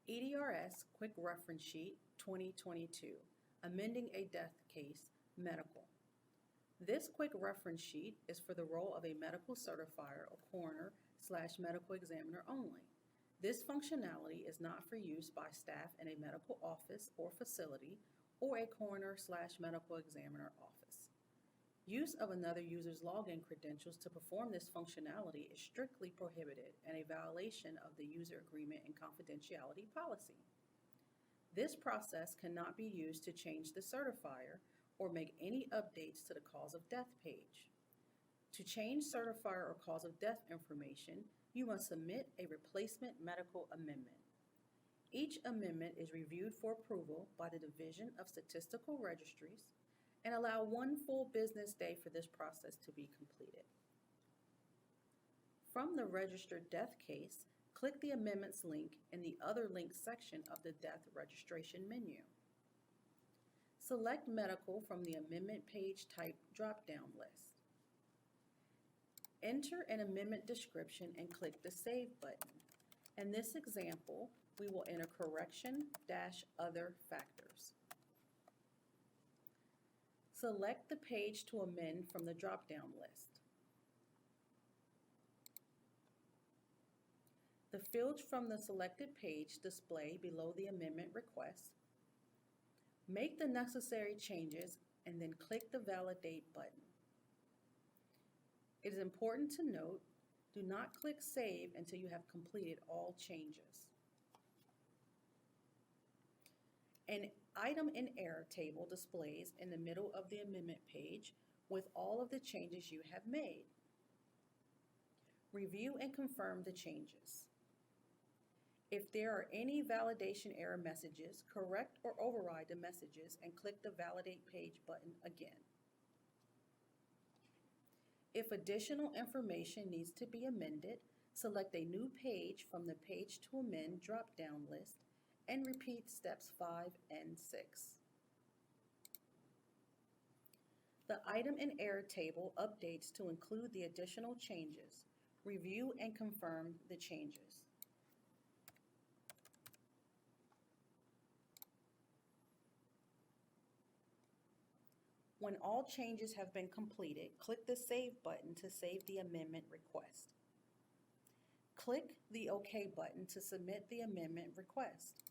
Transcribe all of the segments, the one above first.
EDRS Quick Reference Sheet 2022, Amending a Death Case, Medical. This quick reference sheet is for the role of a medical certifier or coroner/medical examiner only. This functionality is not for use by staff in a medical office or facility or a coroner/medical examiner office. Use of another user's login credentials to perform this functionality is strictly prohibited and a violation of the user agreement and confidentiality policy. This process cannot be used to change the certifier or make any updates to the cause of death page. To change certifier or cause of death information, you must submit a replacement medical amendment. Each amendment is reviewed for approval by the Division of Statistical Registries and allow one full business day for this process to be completed. From the registered death case, click the amendments link in the Other Links section of the death registration menu. Select medical from the amendment page type drop-down list. Enter an amendment description and click the Save button. In this example, we will enter correction-other factors. Select the page to amend from the drop-down list. The fields from the selected page display below the amendment request. Make the necessary changes and then click the Validate button. It is important to note, do not click Save until you have completed all changes. An item in error table displays in the middle of the amendment page with all of the changes you have made. Review and confirm the changes. If there are any validation error messages, correct or override the messages and click the Validate Page button again. If additional information needs to be amended, select a new page from the Page to Amend drop-down list and repeat steps 5 and 6. The item in error table updates to include the additional changes. Review and confirm the changes. When all changes have been completed, click the Save button to save the amendment request. Click the OK button to submit the amendment request.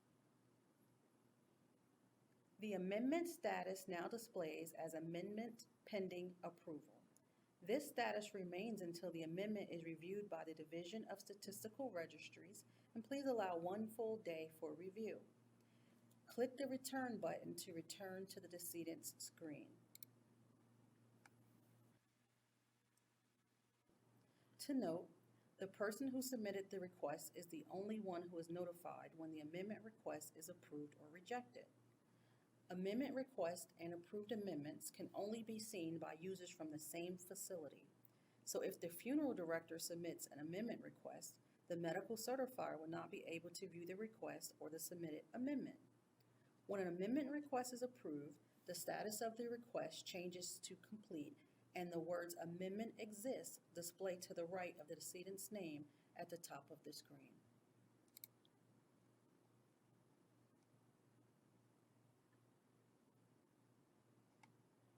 The amendment status now displays as Amendment Pending Approval. This status remains until the amendment is reviewed by the Division of Statistical Registries, and please allow one full day for review. Click the Return button to return to the decedent's screen. To note, the person who submitted the request is the only one who is notified when the amendment request is approved or rejected. Amendment requests and approved amendments can only be seen by users from the same facility. So if the funeral director submits an amendment request, the medical certifier will not be able to view the request or the submitted amendment. When an amendment request is approved, the status of the request changes to complete and the words Amendment Exists display to the right of the decedent's name at the top of the screen.